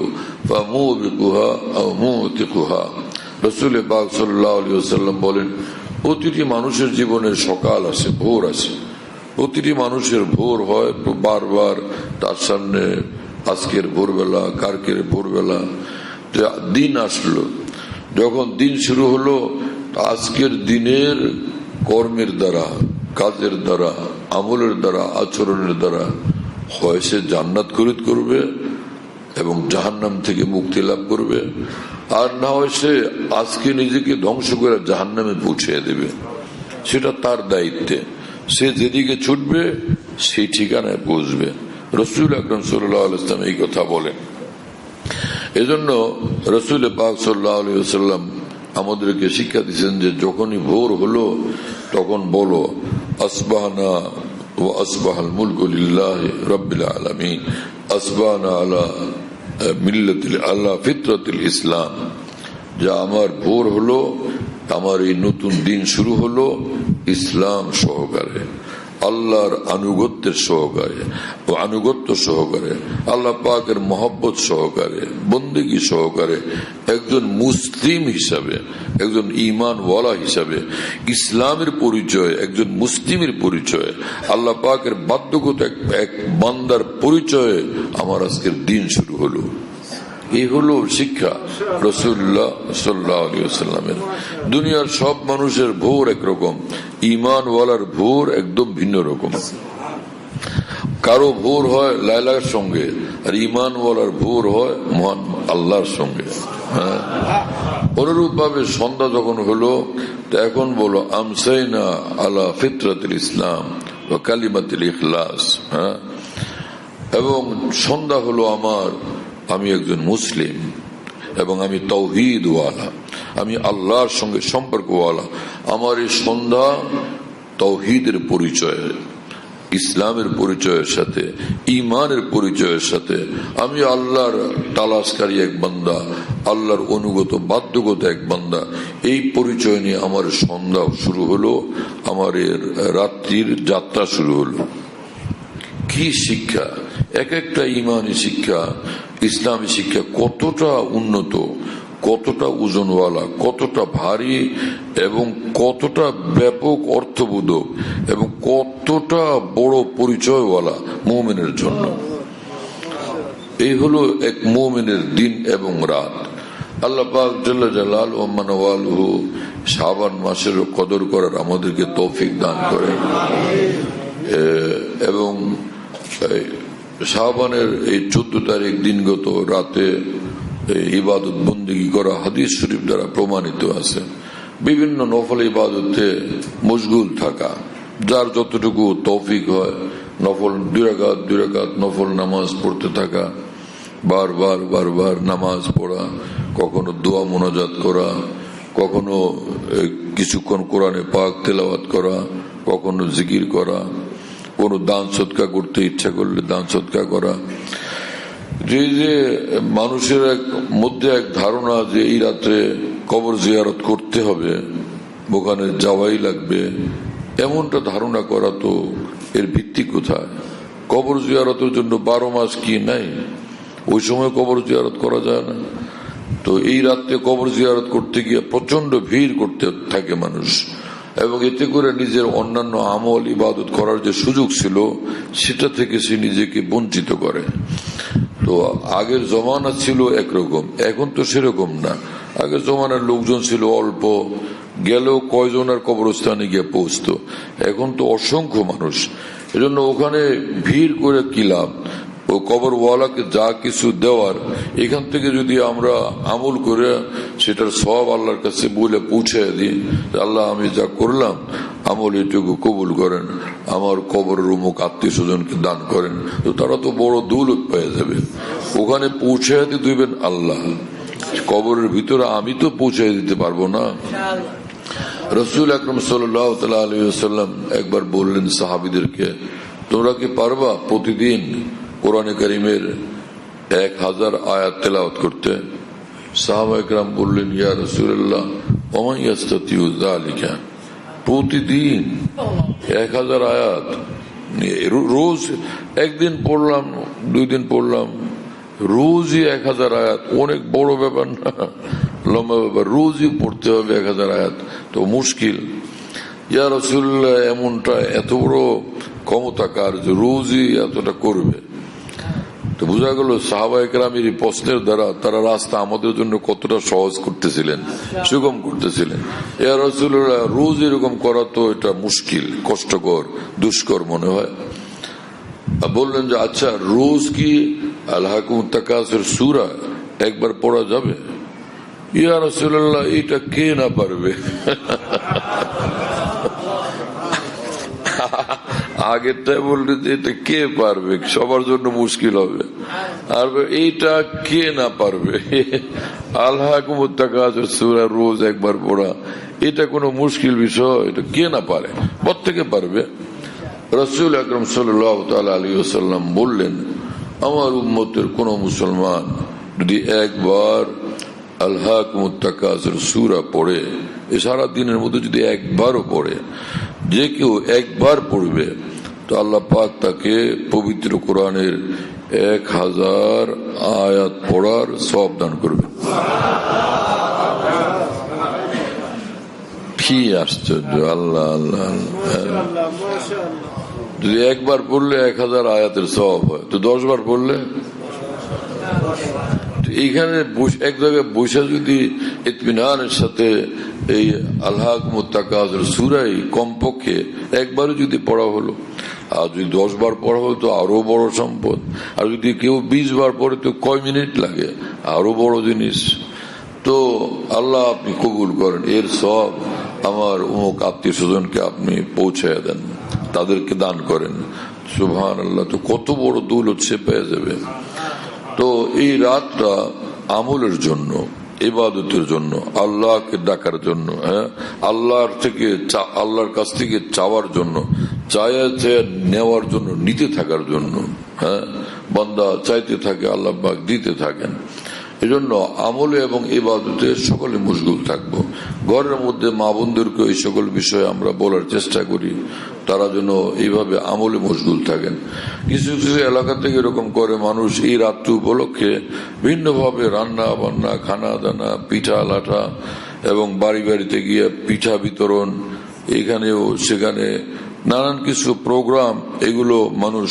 فموبقها أو موثقها। রাসূল পাক সাল্লাল্লাহু আলাইহি ওয়াসাল্লাম বলেন, প্রতিটি মানুষের জীবনে সকাল আছে, ভোর আছে। প্রতিটি মানুষের ভোর হয়, বারবার তার সামনে আজকের ভোরবেলা, কালকের ভোরবেলা, দিন আসলো। যখন দিন শুরু হলো, আজকের দিনের কর্মের দ্বারা, কাজের দ্বারা, আমলের দ্বারা, আচরণের দ্বারা হয় সে জান্নাত খরিদ করবে এবং জাহান্নাম থেকে মুক্তি লাভ করবে, আর না হয় সে আজকে নিজেকে ধ্বংস করে জাহান্নামে পৌঁছে দেবে। সেটা তার দায়িত্বে। সে যেদিকে ছুটবে সেই ঠিকানায় পৌঁছবে। রাসূল আকরাম সাল্লাল্লাহু আলাইহি ওয়াসাল্লাম এই কথা বলেন। এজন্য রাসূল পাক সাল্লাল্লাহু আলাইহি ওয়াসাল্লাম আমাদেরকে শিক্ষা দিয়েছেন যে যখনই ভোর হলো তখন বলো আসবাহনা ওয়া আসবাহাল মুলকু লিল্লাহি রাব্বিল আলামিন, আসবাহনা আলা মিল্লাতিল আলা ফিতরাতিল ইসলাম। যে আমার ভোর হলো, আমার এই নতুন দিন শুরু হলো ইসলাম সহকারে, আল্লাহর আনুগত্যের সহকারে ও আনুগত্য সহকারে, আল্লাহ পাকের মহব্বত সহকারে, বন্দেগী সহকারে, একজন মুসলিম হিসাবে, একজন ঈমানওয়ালা হিসাবে ইসলামের পরিচয়, একজন মুসলিমের পরিচয়, আল্লাহ পাকের বাধ্যগত এক বান্দার পরিচয়ে আমার আজকের দিন শুরু হলো। এই হলো শিক্ষা রাসূলুল্লাহ সাল্লাল্লাহু আলাইহি ওয়াসাল্লামের। দুনিয়ার সব মানুষের ভোর একরকম, ঈমানওয়ালার ভোর একদম ভিন্ন রকম। কারো ভোর হয় লায়লার সঙ্গে, আর ঈমানওয়ালার ভোর হয় মহান আল্লাহর সঙ্গে। অনুরূপ ভাবে সন্ধ্যা যখন হলো, এখন বলো আমসাইনা আলা ফিতরাতিল ইসলাম ওয়া কালিমাতিল ইখলাস। এবং সন্ধ্যা হলো আমি একজন মুসলিম এবং আমি তাওহীদওয়ালা, আমি আল্লাহর সঙ্গে সম্পর্কওয়ালা। আমার এই সন্ধ্যা তাওহীদের পরিচয়, ইসলামের পরিচয়ের সাথে, ঈমানের পরিচয়ের সাথে, আমি আল্লাহর তালাশকারী এক বান্দা, আল্লাহর অনুগত বাধ্যগত এক বান্দা, এই পরিচয় নিয়ে আমার সন্ধ্যা শুরু হলো, আমার রাত্রির যাত্রা শুরু হলো। কি শিক্ষা! এক একটা ঈমানী শিক্ষা, ইসলামী শিক্ষা কতটা উন্নত, কতটা ওজনওয়ালা, কতটা ভারী এবং কতটা ব্যাপক অর্থবোধক এবং কতটা বড় পরিচয়ওয়ালা মুমিনের জন্য। এই হলো এক মুমিনের দিন এবং রাত। আল্লাহ পাক জাল্লা জালালুহু ওয়া মানওয়ালুহু শাবান মাসের কদর করার আমাদেরকে তৌফিক দান করেন। এবং শাবানের এই 14 তারিখ দিনগত রাতে ইবাদত বন্দেগী করা হাদিস শরীফ দ্বারা প্রমাণিত আছে। বিভিন্ন নফল ইবাদতে মশগুল থাকা, যার যতটুকু তৌফিক হয়, নফল 2 রাকাত নফল নামাজ পড়তে থাকা, বারবার নামাজ পড়া, কখনো দোয়া মোনাজাত করা, কখনো কিছুক্ষণ কোরআনে পাক তেলাওয়াত করা, কখনো জিকির করা, কোন দান সদকা করতে ইচ্ছা করলে দান সদকা করা। যে মানুষের মধ্যে এক ধারণা যে এই রাত্রে কবর জিয়ারত করতে হবে, ওখানে যাওয়াই লাগবে, এমনটা ধারণা করা, তো এর ভিত্তি কোথায়? কবর জিয়ারতের জন্য 12 মাস কি নাই? ওই সময় কবর জিয়ারত করা যায় না? তো এই রাত্রে কবর জিয়ারত করতে গিয়ে প্রচন্ড ভিড় করতে থাকে মানুষ, এবং এতে করে নিজের অন্যান্য আমল ইবাদত করার যে সুযোগ ছিল সেটা থেকে সে নিজেকে বঞ্চিত করে। তো আগের জমানা ছিল একরকম, এখন তো সেরকম না। আগের জমানার লোকজন ছিল অল্প, গেলেও কয়জনের কবরস্থানে গিয়ে পৌঁছতো, এখন তো অসংখ্য মানুষ। এজন্য ওখানে ভিড় করে কি লাভ? ও কবরওয়ালাকে যা কিছু দেওয়ার, এখান থেকে যদি আমরা আমল করে সেটার সব আল্লাহর কাছে বলে পৌঁছে দিই, আল্লাহ আমি যা করলাম আমল এটুকু কবুল করেন, আমার কবরের অমুক আত্মীয় স্বজনকে দান করেন, তো তারা তো বড় দৌলত পেয়ে যাবে। ওখানে পৌঁছে দিবেন আল্লাহ, কবরের ভিতরে আমি তো পৌঁছে দিতে পারবো না। রাসূল আকরাম সাল্লাল্লাহু আলাইহি ওয়াসাল্লাম একবার বললেন সাহাবীদেরকে, তোমরা কি পারবা প্রতিদিন কোরআনে কারীমের 1000 আয়াত তেলাওয়াত করতে? সাহাবা একরাম বললেন, ইয়া রাসূলুল্লাহ ওয়া ইয়াস্তাতিউ যালিকা, প্রতিদিন 1000 আয়াত, রোজ একদিন পড়লাম, 2 দিন পড়লাম, রোজই 1000 আয়াত, অনেক বড় ব্যাপার না, লম্বা ব্যাপার, রোজই পড়তে হবে 1000 আয়াত, তো মুশকিল। ইয়া রাসূলুল্লাহ এমনটা এত বড় ক্ষমতা কার যে রোজই এতটা করবে? তো বোঝা গেল সাহাবায়ে কেরামের এই প্রশ্নের দ্বারা তারা রাস্তা আমাদের জন্য কতটা সহজ করতেছিলেন, সুগম করতেছিলেন। ইয়া রাসূলুল্লাহ রোজ এরকম করা তো এটা মুশকিল, কষ্টকর, দুষ্কর মনে হয়। বললেন যে আচ্ছা, রোজ কি আল-হাকুমুত তাকাসুর সূরা একবার পড়া যাবে? ইয়া রাসূলুল্লাহ এটা কে না পারবে? আগেরটাই বললে যে এটা কে পারবে, সবার জন্য মুশকিল হবে, আর এইটা কে না পারবে? আল-হাকুমুত তাকাসুর সূরা রোজ একবার পড়া এটা কোনো মুশকিল বিষয়? এটা কে না পারে? প্রত্যেকে পারবে। রাসূল আকরাম সাল্লাল্লাহু তাআলা আলাইহি ওয়াসাল্লাম বললেন, আমার উম্মতের কোন মুসলমান যদি একবার আল-হাকুমুত তাকাসুর সূরা পড়ে, সারা দিনের মধ্যে যদি একবারও পড়ে, যে কেউ একবার পড়বে, তো আল্লাহ পাক তাকে পবিত্র কোরআনের 1000 আয়াত পড়ার সওয়াব দান করবে। কি আশ্চর্য! আল্লাহ আল্লাহ, যদি একবার পড়লে 1000 আয়াতের সওয়াব হয়, তো 10 বার পড়লে, এইখানে এক জায়গায় বসে যদি ইতমিনানের সাথে এই আল-হাকুমুত তাকাসুর সূরাই কমপক্ষে একবারও যদি পড়া হলো, আর যদি 10 বার পড়া হলো তো আরো বড় সম্পদ। আর যদি কেউ 20 বার পড়ে তো কয় মিনিট লাগে, আরো বড় জিনিস। তো আল্লাহ আপনি কবুল করেন, এর সব আমার অমুক আত্মীয় স্বজনকে আপনি পৌঁছায় দেন, তাদেরকে দান করেন। সুবহানাল্লাহ, তো কত বড় দৌলত সে পেয়ে যাবে। তো এই রাতটা আমলের জন্য, ইবাদতের জন্য, আল্লাহকে ডাকার জন্য, আল্লাহর কাছ থেকে চাওয়ার জন্য, চাইতে নেওয়ার জন্য, নিতে থাকার জন্য। বান্দা চাইতে থাকে, আল্লাহ পাক দিতে থাকেন। এজন্য আমলে এবং ইবাদতে সকলে মশগুল থাকবো। ঘরের মধ্যে মা বোনদেরকে এই সকল বিষয়ে আমরা বলার চেষ্টা করি, তারা যেন এইভাবে আমলে মশগুল থাকেন। কিছু কিছু এলাকা থেকে এরকম করে মানুষ এই রাত্রি উপলক্ষে ভিন্নভাবে রান্না বান্না, খানা দানা, পিঠা লাঠা এবং বাড়ি বাড়িতে গিয়ে পিঠা বিতরণ, এখানেও সেখানে নানান কিছু প্রোগ্রাম এগুলো মানুষ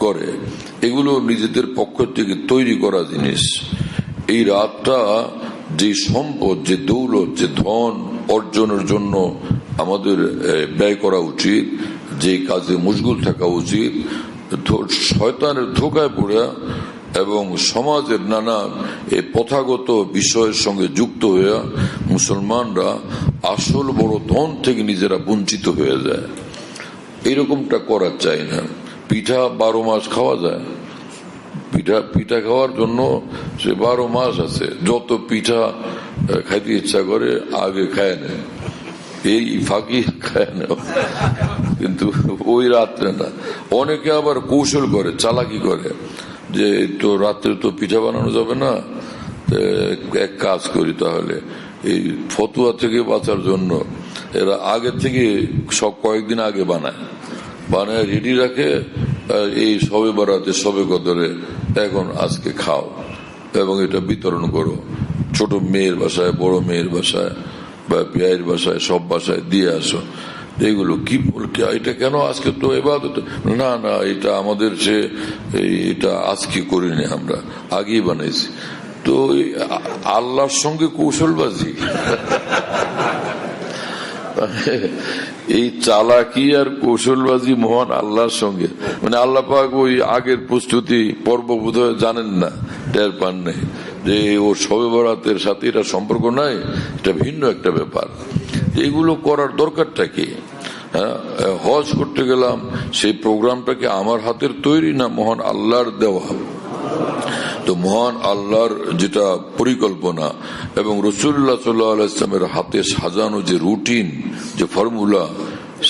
করে। এগুলো নিজেদের পক্ষ থেকে তৈরি করা জিনিস। এই রাতটা যে সম্পদ, যে দৌলত, যে ধন অর্জনের জন্য আমাদের ব্যয় করা উচিত, যে কাজে মশগুল থাকা উচিত, শয়তানের ধোঁকায় পড়ে এবং সমাজের নানা প্রথাগত বিষয়ের সঙ্গে যুক্ত হয়ে মুসলমানরা আসল বড় ধন থেকে নিজেরা বঞ্চিত হয়ে যায়। এরকমটা করা চাই না। পিঠা 12 মাস খাওয়া যায়, পিঠা খাওয়ার জন্য সে 12 মাস আছে, যত পিঠা খাইতে ইচ্ছা করে আগে খায় নেয়, এই ফাঁকি খায় নেয়, কিন্তু ওই রাত্রে না। অনেকে আবার কৌশল করে, চালাকি করে, যে তো রাত্রে তো পিঠা বানানো যাবে না, এক কাজ করি তাহলে, এই ফতুয়া থেকে বাঁচার জন্য এরা আগে থেকে সব কয়েকদিন আগে বানায় রেডি রাখে। এই সবে বরাতে, সবে কদরে এখন আজকে খাও এবং এটা বিতরণ করো, ছোট মেয়ের বাসায়, বড় মেয়ের বাসায় বা বিয়ের বাসায়, সব বাসায় দিয়ে আসো। এগুলো কি, এটা কেন আজকে তো ইবাদত না, না এটা আমাদের সে এটা আজকে করিনি, আমরা আগেই বানাইছি। তো আল্লাহর সঙ্গে কৌশলবাজি, এই চালাকি আর কৌশলবাজি মহান আল্লাহর সঙ্গে, মানে আল্লাহ পাক ওই আগের প্রস্তুতি পর্ব বোধহয় জানেন না, টের পান নেই যে ওর শবে বরাতের সাথে এটা সম্পর্ক নাই, এটা ভিন্ন একটা ব্যাপার। এগুলো করার দরকারটা কি? হজ করতে গেলাম, সেই প্রোগ্রামটাকে আমার হাতের তৈরি না মহান আল্লাহর দেওয়া? তো মহান আল্লাহর যেটা পরিকল্পনা এবং রাসূলুল্লাহ সাল্লাল্লাহু আলাইহি ওয়াসাল্লামের হাতে সাজানো যে রুটিন, যে ফর্মুলা,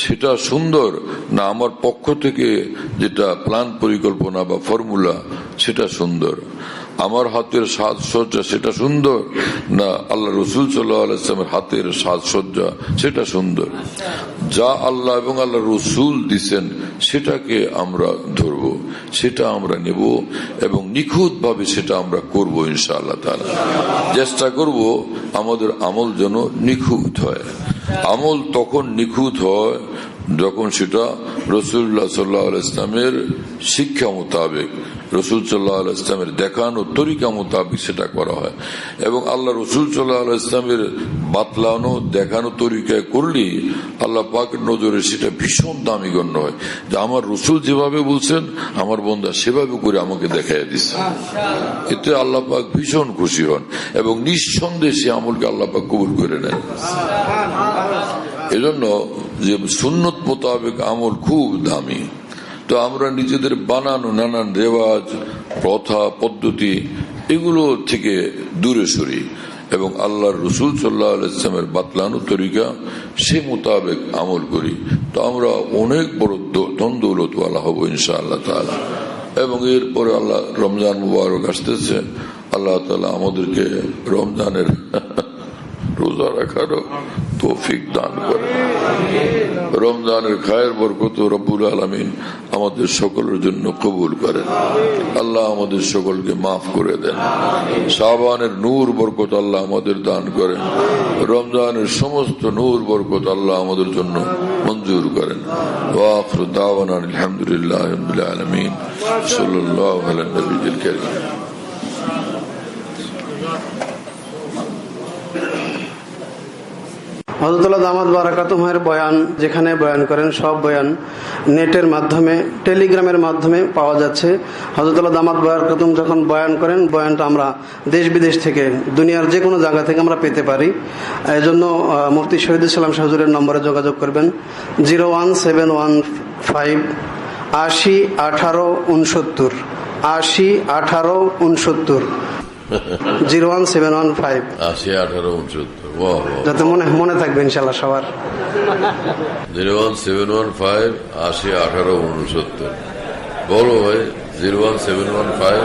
সেটা সুন্দর না আমার পক্ষ থেকে যেটা প্ল্যান, পরিকল্পনা বা ফর্মুলা, সেটা সুন্দর? আমার হাতের সাজসজ্জা সেটা সুন্দর, না আল্লাহ রসুল সাল্লাল্লাহু আলাইহি ওয়াসাল্লামের হাতের সাজসজ্জা সেটা সুন্দর? যা আল্লাহ এবং আল্লাহ রসুল দিচ্ছেন সেটাকে আমরা ধরব, সেটা আমরা নেব এবং নিখুঁত ভাবে সেটা আমরা করব ইনশাআল্লাহ তাআলা। চেষ্টা করব আমাদের আমল যেন নিখুঁত হয়। আমল তখন নিখুঁত হয় যখন সেটা রাসূলুল্লাহ সাল্লাল্লাহু আলাইহি ওয়াসাল্লামের শিক্ষা মোতাবেক, রাসূল সাল্লাল্লাহু আলাইহি ওয়াসাল্লামের দেখানো তরিকা মোতাবেক সেটা করা হয়। এবং আল্লাহ রাসূল সাল্লাল্লাহু আলাইহি ওয়াসাল্লামের বাতলানো দেখানো তরিকায় করলে আল্লাহ পাকের নজরে সেটা ভীষণ দামি গণ্য হয়, যে আমার রাসূল যেভাবে বলছেন আমার বান্দা সেভাবে করে আমাকে দেখাইয়া দিচ্ছে। এতে আল্লাহ পাক ভীষণ খুশি হন এবং নিঃসন্দেহে সে আমলকে আল্লাহ পাক কবুল করে নেন। এজন্য যে সুন্নত মোতাবেক আমল খুব দামি। তো আমরা নিজেদের বানানো নানান রেওয়াজ, প্রথা, পদ্ধতি এগুলো থেকে দূরে সরি এবং আল্লাহর রাসূল সাল্লাল্লাহু আলাইহি ওয়াসাল্লামের বাতলানো তরিকা সে মোতাবেক আমল করি, তো আমরা অনেক বড় ধন দৌলতওয়ালা হব ইনশাআল্লাহ তাআলা। এবং এরপরে আল্লাহ রমজান মুবারক আসতেছে, আল্লাহ তাআলা আমাদেরকে রমজানের রোজা রাখারও তৌফিক দান করে। রমজানের খায়ের বরকত রব্বুল আলামিন আমাদের সকলের জন্য কবুল করেন। আল্লাহ আমাদের সকলকে মাফ করে দেন। শাবানের নূর বরকত আল্লাহ আমাদের দান করেন। রমজানের সমস্ত নূর বরকত আল্লাহ আমাদের জন্য মঞ্জুর করেন। ওয়া আখিরু দাওয়ানা আলহামদুলিল্লাহি রাব্বিল আলামিন। সাল্লাল্লাহু আলা নবিয়িল কারীম। হযরতুল্লাহ দামাত বারাকাতুহুর বয়ান যেখানে বয়ান করেন সব বয়ান নেটের মাধ্যমে, টেলিগ্রামের মাধ্যমে পাওয়া যাচ্ছে। হযরতুল্লাহ দামাত বারাকাতুহু যখন বয়ান করেন, বয়ানটা আমরা দেশ বিদেশ থেকে, দুনিয়ার যে কোনো জায়গা থেকে আমরা পেতে পারি। এই জন্য মুফতি শহীদুল ইসলাম শাহ হুজুরের নম্বরে যোগাযোগ করবেন 01715 80 18 69 80 18 69 01715 80 18 69। যাতে মনে থাকবে ইনশাল্লাহ সবার। 01715 80 18 69। বলো ভাই, 01715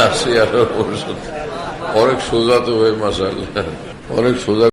80 18 69। অনেক সোজা তো ভাই, মাশাআল্লাহ, অনেক সোজা।